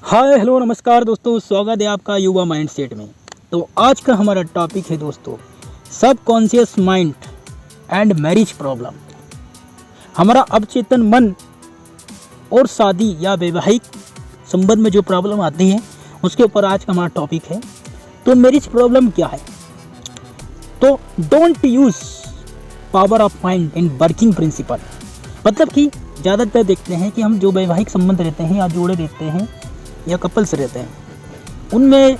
Hi hello नमस्कार दोस्तों, स्वागत है आपका युवा माइंडसेट में। तो आज का हमारा टॉपिक है दोस्तों subconscious mind and marriage problem. हमारा अवचेतन मन और शादी या वैवाहिक संबंध में जो प्रॉब्लम आती है उसके ऊपर आज का हमारा टॉपिक है। तो मैरिज प्रॉब्लम क्या है? तो don't use power of mind in working principle. मतलब कि ज़्यादातर देखते हैं कि हम जो वैवाहिक संबंध रहते हैं या जोड़े रहते हैं या कपल्स रहते हैं उनमें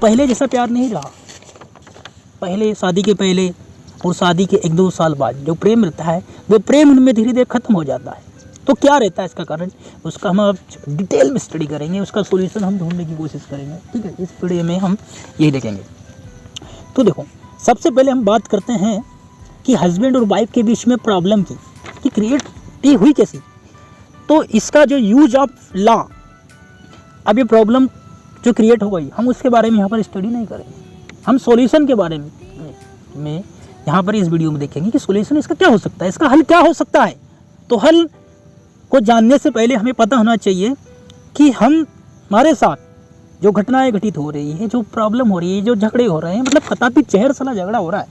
पहले जैसा प्यार नहीं रहा। पहले शादी के पहले और शादी के 1-2 साल बाद जो प्रेम रहता है वो प्रेम उनमें धीरे धीरे ख़त्म हो जाता है। तो क्या रहता है इसका कारण, उसका हम अब डिटेल में स्टडी करेंगे, उसका सॉल्यूशन हम ढूंढने की कोशिश करेंगे। ठीक है, इस वीडियो में हम यही देखेंगे। तो देखो, सबसे पहले हम बात करते हैं कि हस्बैंड और वाइफ के बीच में प्रॉब्लम की क्रिएट हुई कैसी। तो इसका जो यूज ऑफ लॉ, अब ये प्रॉब्लम जो क्रिएट हो गई हम उसके बारे में यहाँ पर स्टडी नहीं करेंगे, हम सॉल्यूशन के बारे में यहाँ पर इस वीडियो में देखेंगे कि सॉल्यूशन इसका क्या हो सकता है, इसका हल क्या हो सकता है। तो हल को जानने से पहले हमें पता होना चाहिए कि हमारे साथ जो घटनाएं घटित हो रही है, जो प्रॉब्लम हो रही है, जो झगड़े हो रहे हैं, मतलब कतापी चेहर सला झगड़ा हो रहा है,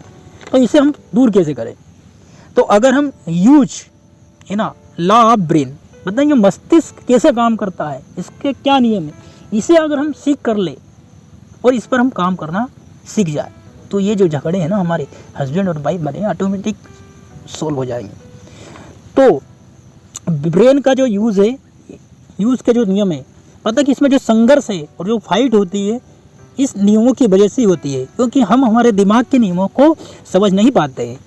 तो इसे हम दूर कैसे करें। तो अगर हम यूज है ना लॉ ऑफ ब्रेन, मतलब ये मस्तिष्क कैसे काम करता है, इसके क्या नियम है, इसे अगर हम सीख कर ले और इस पर हम काम करना सीख जाए तो ये जो झगड़े हैं ना हमारे हस्बैंड और वाइफ बने ऑटोमेटिक सोल्व हो जाएंगे। तो ब्रेन का जो यूज़ है, यूज़ के जो नियम है, पता कि इसमें जो संघर्ष है और जो फाइट होती है इस नियमों की वजह से होती है, क्योंकि हम हमारे दिमाग के नियमों को समझ नहीं पाते हैं।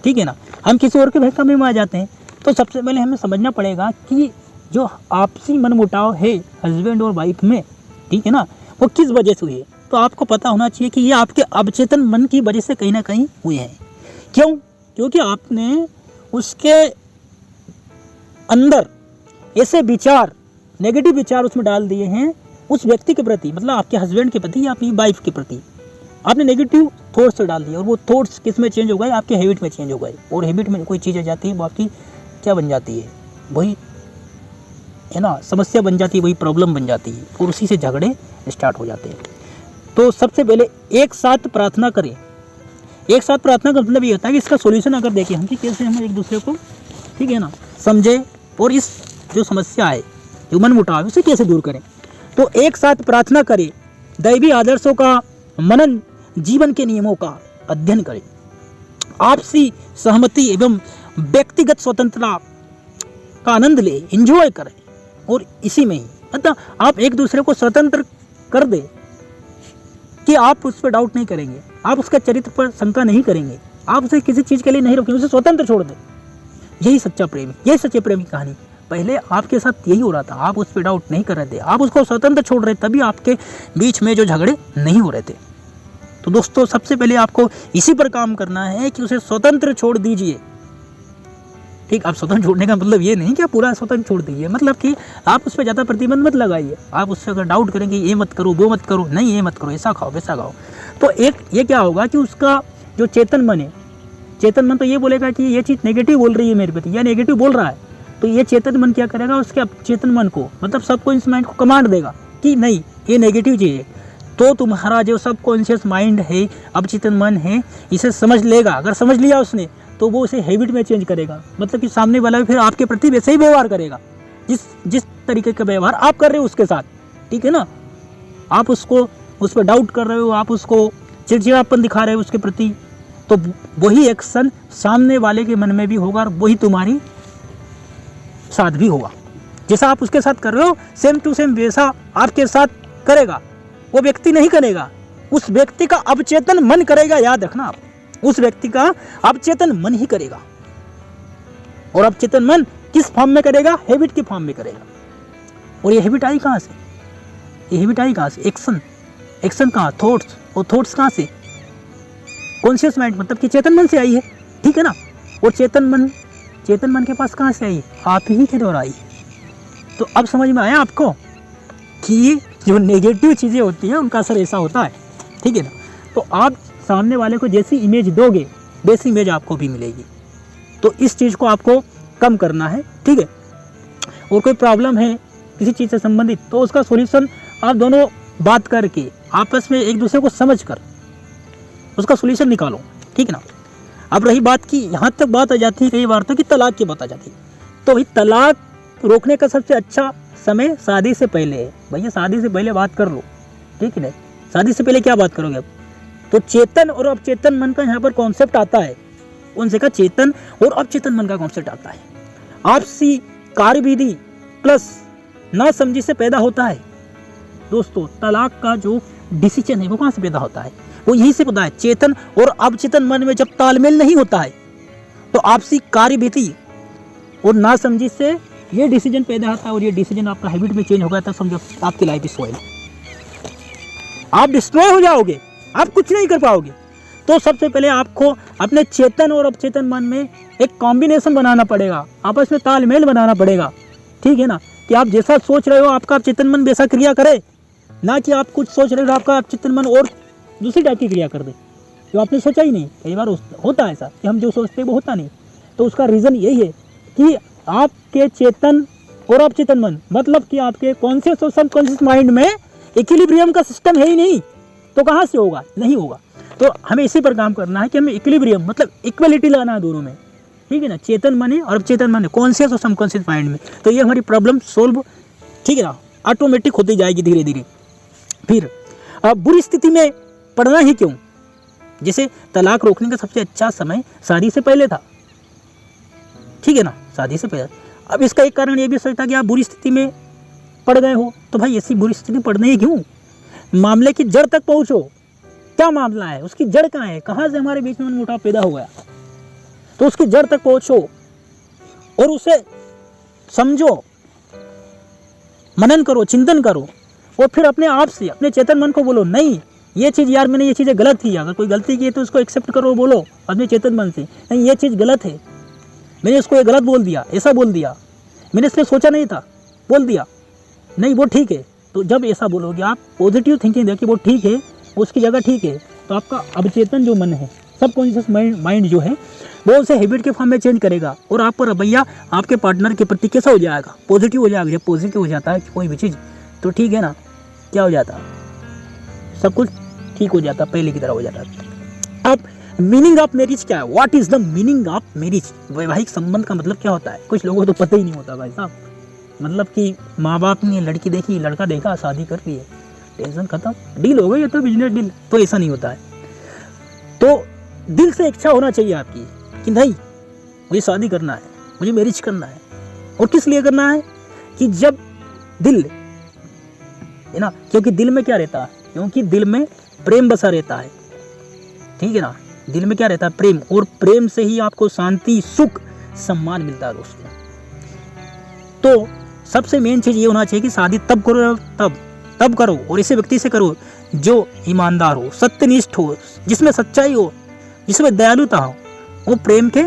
ठीक है ना, हम किसी और के भहकामे में आ जाते हैं। तो सबसे पहले हमें समझना पड़ेगा कि जो आपसी मनमुटाव है हस्बैंड और वाइफ में, ठीक है ना, वो किस वजह से हुई है। तो आपको पता होना चाहिए कि ये आपके अवचेतन मन की वजह से कहीं ना कहीं हुए हैं। क्यों? क्योंकि आपने उसके अंदर ऐसे विचार, नेगेटिव विचार उसमें डाल दिए हैं उस व्यक्ति के प्रति, मतलब आपके हस्बैंड के प्रति या आपकी वाइफ के प्रति आपने नेगेटिव थॉट्स डाल दिए, और वो थॉट्स किस में चेंज हो गए, आपके हैबिट में चेंज हो गए। और हैबिट में कोई चीज़ आ जाती है वो आपकी क्या बन जाती है, वही है ना समस्या बन जाती है, वही प्रॉब्लम बन जाती है, और उसी से झगड़े स्टार्ट हो जाते हैं। तो सबसे पहले एक साथ प्रार्थना करें। एक साथ प्रार्थना का मतलब ये होता है कि इसका सॉल्यूशन अगर देखें हम कि कैसे हम एक दूसरे को, ठीक है ना, समझे और इस जो समस्या है, जो मनमुटाव है, उसे कैसे दूर करें। तो एक साथ प्रार्थना करें, दैवी आदर्शों का मनन, जीवन के नियमों का अध्ययन करें, आपसी सहमति एवं व्यक्तिगत स्वतंत्रता का आनंद ले, एंजॉय करें। और इसी में ही मतलब आप एक दूसरे को स्वतंत्र कर दे कि आप उस पर डाउट नहीं करेंगे, आप उसके चरित्र पर शंका नहीं करेंगे, आप उसे किसी चीज़ के लिए नहीं रोकेंगे, उसे स्वतंत्र छोड़ दें। यही सच्चा प्रेम, यही सच्चे प्रेम की कहानी। पहले आपके साथ यही हो रहा था, आप उस पर डाउट नहीं कर रहे थे, आप उसको स्वतंत्र छोड़ रहे, तभी आपके बीच में जो झगड़े नहीं हो रहे थे। तो दोस्तों सबसे पहले आपको इसी पर काम करना है कि उसे स्वतंत्र छोड़ दीजिए। ठीक, आप स्वतंत्र छोड़ने का मतलब ये नहीं कि आप पूरा स्वतंत्र छोड़ दीजिए, मतलब कि आप उस पर ज़्यादा प्रतिबंध मत लगाइए। आप उससे अगर डाउट करेंगे ये मत करो, वो मत करो, नहीं ये मत करो, ऐसा खाओ वैसा खाओ, तो एक ये क्या होगा कि उसका जो चेतन मन है, चेतन मन तो ये बोलेगा कि ये चीज़ नेगेटिव बोल रही है मेरे प्रति या नेगेटिव बोल रहा है, तो ये चेतन मन क्या करेगा, उसके चेतन मन को, मतलब सबकॉन्शियस माइंड को कमांड देगा कि नहीं ये नेगेटिव चीज़ है। तो तुम्हारा जो सबकॉन्शियस माइंड है, अवचेतन मन है, इसे समझ लेगा। अगर समझ लिया उसने तो वो उसे हैबिट में चेंज करेगा, मतलब कि सामने वाला भी फिर आपके प्रति वैसे ही व्यवहार करेगा जिस तरीके का व्यवहार आप कर रहे हो उसके साथ। ठीक है ना, आप उसको उस पर डाउट कर रहे हो, आप उसको चिड़चिड़ापन दिखा रहे हो उसके प्रति, तो वही एक्शन सामने वाले के मन में भी होगा और वही तुम्हारी साथ भी होगा। जैसा आप उसके साथ कर रहे हो सेम टू सेम वैसा आपके साथ करेगा। वो व्यक्ति नहीं करेगा, उस व्यक्ति का अवचेतन मन करेगा। याद रखना, आप उस व्यक्ति का अवचेतन मन ही करेगा। और अवचेतन मन किस फॉर्म में करेगा, हैबिट की फॉर्म में करेगा। और ये हैबिट आई कहाँ से, ये हैबिट आई कहाँ से, एक्शन, एक्शन कहाँ, थॉट्स, और थॉट्स कहाँ से, कॉन्शियस माइंड, मतलब कि चेतन मन से आई है। ठीक है ना, और चेतन मन के पास कहाँ से आई, आप ही के द्वारा आई। तो अब समझ में आया आपको कि जो नेगेटिव चीज़ें होती हैं उनका असर ऐसा होता है। ठीक है ना, तो आप सामने वाले को जैसी इमेज दोगे वैसी इमेज आपको भी मिलेगी। तो इस चीज़ को आपको कम करना है। ठीक है, और कोई प्रॉब्लम है किसी चीज़ से संबंधित, तो उसका सॉल्यूशन आप दोनों बात करके आपस में एक दूसरे को समझ कर उसका सॉल्यूशन निकालो, ठीक है ना। अब रही बात की यहाँ तक बात आ जाती है कई बार तो कि तलाक की बात आ जाती है, तो भाई तलाक रोकने का सबसे अच्छा समय शादी से पहले है। भैया शादी से पहले बात कर लो, ठीक है ना। शादी से पहले क्या बात करोगे अब, तो चेतन और अवचेतन मन का यहाँ पर कॉन्सेप्ट आता है। उनसे का चेतन और अवचेतन मन का कॉन्सेप्ट आता है। आपसी कार्यविधि प्लस ना समझी से पैदा होता है। दोस्तों तलाक का जो डिसीजन है वो कहाँ से पैदा होता है, वो यहीं से पता है। चेतन और अवचेतन मन में जब तालमेल नहीं होता है तो आपसी कार्यविधि और ना समझी से ये डिसीजन पैदा होता है, और ये डिसीजन आपका हैबिट में चेंज हो गया, तब समझो आपकी लाइफ स्पॉइल, आप डिस्ट्रॉय हो जाओगे, आप कुछ नहीं कर पाओगे। तो सबसे पहले आपको अपने चेतन और अवचेतन मन में एक कॉम्बिनेशन बनाना पड़ेगा, आपस में तालमेल बनाना पड़ेगा, ठीक है ना। कि आप जैसा सोच रहे हो आपका अवचेतन मन वैसा क्रिया करे, ना कि आप कुछ सोच रहे हो आपका अवचेतन मन और दूसरी टाइप की क्रिया कर दे जो आपने सोचा ही नहीं। कई बार होता है ऐसा कि हम जो सोचते हैं वो होता नहीं। तो उसका रीज़न यही है कि आपके चेतन और अवचेतन मन, मतलब कि आपके कॉन्शियस और सबकॉन्शियस माइंड में इक्विलिब्रियम का सिस्टम है ही नहीं, तो कहाँ से होगा, नहीं होगा। तो हमें इसी पर काम करना है कि हमें इक्विलिब्रियम मतलब इक्वलिटी लाना है दोनों में, ठीक है ना। चेतन मन है और अवचेतन मन है, कॉन्शियस और सबकॉन्शियस माइंड में, तो ये हमारी प्रॉब्लम सोल्व, ठीक है ना, ऑटोमेटिक होती जाएगी धीरे धीरे। फिर अब बुरी स्थिति में पढ़ना ही क्यों, जैसे तलाक रोकने का सबसे अच्छा समय शादी से पहले था, ठीक है ना, शादी से पहले। अब इसका एक कारण ये भी सकता कि आप बुरी स्थिति में पड़ गए हो, तो भाई ऐसी बुरी स्थिति में पढ़ना ही क्यों, मामले की जड़ तक पहुंचो, क्या मामला है, उसकी जड़ कहाँ है, कहाँ से हमारे बीच में मनमुटाव पैदा हो गया, तो उसकी जड़ तक पहुंचो और उसे समझो, मनन करो, चिंतन करो, और फिर अपने आप से अपने चेतन मन को बोलो, नहीं ये चीज़ यार मैंने ये चीज़ें गलत की, अगर कोई गलती की है तो उसको एक्सेप्ट करो, बोलो अपने चेतन मन से, नहीं ये चीज़ गलत है, मैंने इसको ये गलत बोल दिया, ऐसा बोल दिया, मैंने इसलिए सोचा नहीं था, बोल दिया, नहीं वो ठीक है। तो जब ऐसा बोलोगे आप पॉजिटिव थिंकिंग देखिए, वो ठीक है, उसकी जगह ठीक है, तो आपका अवचेतन जो मन है, सबकॉन्शियस माइंड जो है, वो उसे हैबिट के फॉर्म में चेंज करेगा, और आपका रवैया आपके पार्टनर के प्रति कैसा हो जाएगा, पॉजिटिव हो जाएगा। जब पॉजिटिव हो जाता है कोई भी चीज़, तो ठीक है ना, क्या हो जाता है, सब कुछ ठीक हो जाता, पहले की तरह हो जाता है। अब मीनिंग ऑफ मैरिज क्या है, what is the meaning of marriage, वैवाहिक संबंध का मतलब क्या होता है, कुछ लोगों को तो पता ही नहीं होता भाई साहब। मतलब कि माँ बाप ने लड़की देखी, लड़का देखा, शादी कर ली है, टेंशन खत्म, डील हो गई, तो बिजनेस डील, तो ऐसा नहीं होता है। तो दिल से इच्छा होना चाहिए आपकी कि नहीं मुझे शादी करना है, मुझे मैरिज करना है, और किस लिए करना है, कि जब दिल है ना, क्योंकि दिल में क्या रहता है, क्योंकि दिल में प्रेम बसा रहता है, ठीक है ना, दिल में क्या रहता है, प्रेम, और प्रेम से ही आपको शांति, सुख, सम्मान मिलता है दोस्तों। तो सबसे मेन चीज ये होना चाहिए कि शादी तब करो, तब करो, और ऐसे व्यक्ति से करो जो ईमानदार हो, सत्यनिष्ठ हो, जिसमें सच्चाई हो, जिसमें दयालुता हो, वो प्रेम के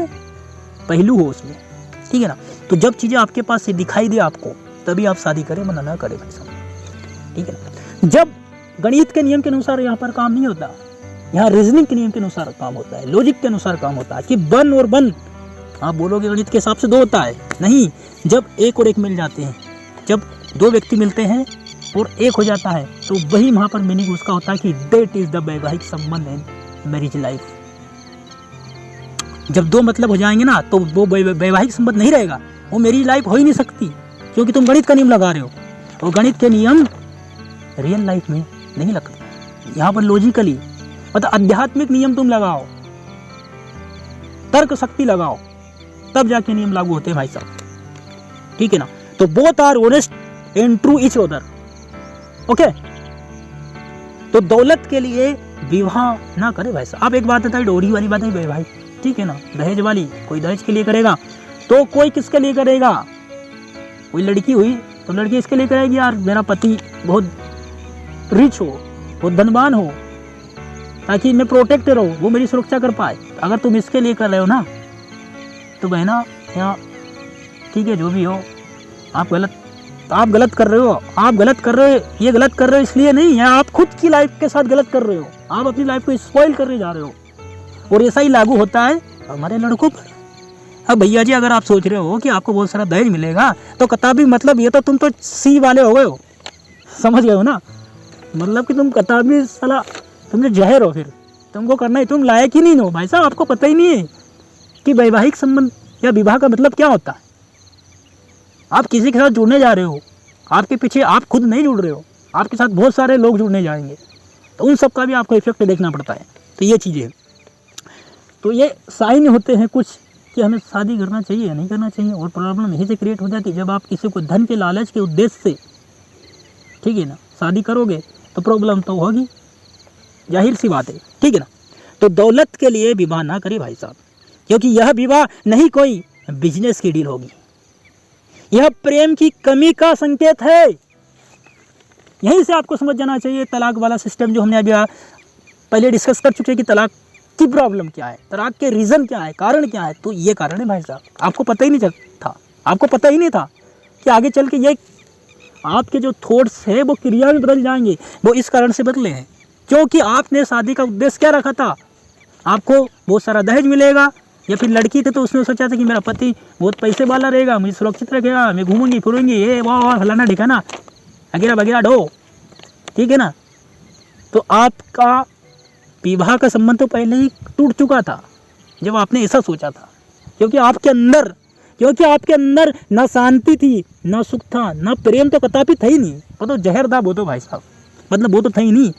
पहलू हो उसमें, ठीक है ना। तो जब चीजें आपके पास से दिखाई दे आपको, तभी आप शादी करें, वरना ना करें भाई साहब, ठीक है ना। जब गणित के नियम के अनुसार यहाँ पर काम नहीं होता, यहाँ रीजनिंग के नियम के अनुसार काम होता है, लॉजिक के अनुसार काम होता है, कि बन और बन, आप बोलोगे गणित के हिसाब से दो होता है, नहीं, जब एक और एक मिल जाते हैं, जब दो व्यक्ति मिलते हैं और एक हो जाता है, तो वही वहाँ पर मीनिंग उसका होता है कि दैट इज द वैवाहिक संबंध एंड मैरिज लाइफ। जब दो मतलब हो जाएंगे ना, तो वो वैवाहिक संबंध नहीं रहेगा, वो मैरिज लाइफ हो ही नहीं सकती, क्योंकि तुम गणित का नियम लगा रहे हो, और गणित के नियम रियल लाइफ में नहीं लगते। यहाँ पर लॉजिकली मतलब आध्यात्मिक नियम तुम लगाओ, तर्क शक्ति लगाओ, तब जाके नियम लागू होते हैं भाई साहब, ठीक है ना। तो both are honest and true each other, okay. तो दौलत के लिए विवाह ना करे भाई साहब। आप एक बात बताइए, डोरी वाली बात है भाई, ठीक है ना, दहेज वाली, कोई दहेज के लिए करेगा, तो कोई किसके लिए करेगा, कोई लड़की हुई तो लड़की इसके लिए करेगी, यार मेरा पति बहुत रिच हो, बहुत धनवान हो, ताकि मैं प्रोटेक्ट रहूं, वो मेरी सुरक्षा कर पाए। अगर तुम इसके लिए कर रहे हो ना, तो बहना यहाँ ठीक है, जो भी हो, आप गलत कर रहे हो, आप गलत कर रहे हो, ये गलत कर रहे हो इसलिए नहीं है, आप खुद की लाइफ के साथ गलत कर रहे हो, आप अपनी लाइफ को स्पॉइल करने जा रहे हो। और ऐसा ही लागू होता है हमारे लड़कों पर, अब भैया जी अगर आप सोच रहे हो कि आपको बहुत सारा दहेज मिलेगा तो कताबी मतलब ये तो तुम तो सी वाले हो गए हो, समझ गए हो ना, मतलब कि तुम कताबी साला तुम जहर हो, फिर तुमको करना ही, तुम लायक ही नहीं हो भाई साहब। आपको पता ही नहीं है कि वैवाहिक संबंध या विवाह का मतलब क्या होता है। आप किसी के साथ जुड़ने जा रहे हो, आपके पीछे आप खुद नहीं जुड़ रहे हो, आपके साथ बहुत सारे लोग जुड़ने जाएंगे, तो उन सब का भी आपको इफेक्ट देखना पड़ता है। तो ये चीज़ें, तो ये साइन होते हैं कुछ कि हमें शादी करना चाहिए या नहीं करना चाहिए। और प्रॉब्लम यहीं से क्रिएट हो जाती है जब आप किसी को धन के लालच के उद्देश्य से, ठीक है ना, शादी करोगे तो प्रॉब्लम तो होगी, जाहिर सी बात है, ठीक है ना। तो दौलत के लिए विवाह ना करें भाई साहब, क्योंकि यह विवाह नहीं कोई बिजनेस की डील होगी, यह प्रेम की कमी का संकेत है। यहीं से आपको समझ जाना चाहिए तलाक वाला सिस्टम जो हमने अभी पहले डिस्कस कर चुके हैं कि तलाक की प्रॉब्लम क्या है, तलाक के रीज़न क्या है, कारण क्या है। तो ये कारण है भाई साहब, आपको पता ही नहीं था, आपको पता ही नहीं था कि आगे चल के ये आपके जो थॉट्स है वो क्रिया में बदल जाएंगे। वो इस कारण से बदले हैं क्योंकि आपने शादी का उद्देश्य क्या रखा था, आपको बहुत सारा दहेज मिलेगा, या फिर लड़की थे तो उसने सोचा था कि मेरा पति बहुत पैसे वाला रहेगा, मुझे सुरक्षित रखेगा, मैं घूमूंगी फिरूंगी, ये वाह फलाना ठिकाना वगैरह वगैरह डो, ठीक है ना। तो आपका विवाह का संबंध तो पहले ही टूट चुका था जब आपने ऐसा सोचा था, क्योंकि आपके अंदर ना शांति थी, ना सुख था, ना प्रेम तो कदापि था ही नहीं। वो तो जहर था वो तो भाई साहब, मतलब वो तो था ही नहीं,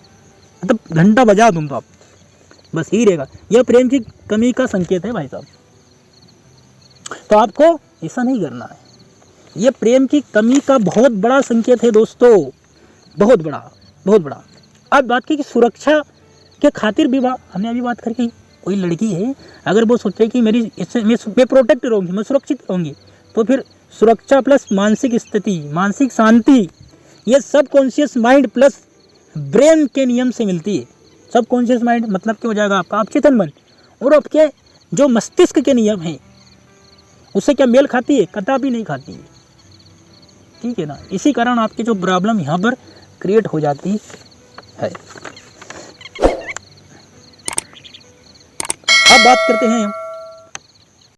मतलब घंटा बजा तुम तो आप बस ही रहेगा। यह प्रेम की कमी का संकेत है भाई साहब, तो आपको ऐसा नहीं करना है। यह प्रेम की कमी का बहुत बड़ा संकेत है दोस्तों, बहुत बड़ा। अब बात की कि सुरक्षा के खातिर विवाह, हमने अभी बात करके, कोई लड़की है अगर वो सोचे कि मेरी इससे मैं प्रोटेक्ट रहूँगी, मैं सुरक्षित रहूँगी, तो फिर सुरक्षा प्लस मानसिक स्थिति, मानसिक शांति, ये सब कॉन्शियस माइंड प्लस ब्रेन के नियम से मिलती है। सब कॉन्शियस माइंड मतलब क्या हो जाएगा आपका, आप चेतन मन, और आपके जो मस्तिष्क के नियम हैं उससे क्या मेल खाती है, कदापि नहीं खाती है, ठीक है ना। इसी कारण आपकी जो प्रॉब्लम यहाँ पर क्रिएट हो जाती है। अब बात करते हैं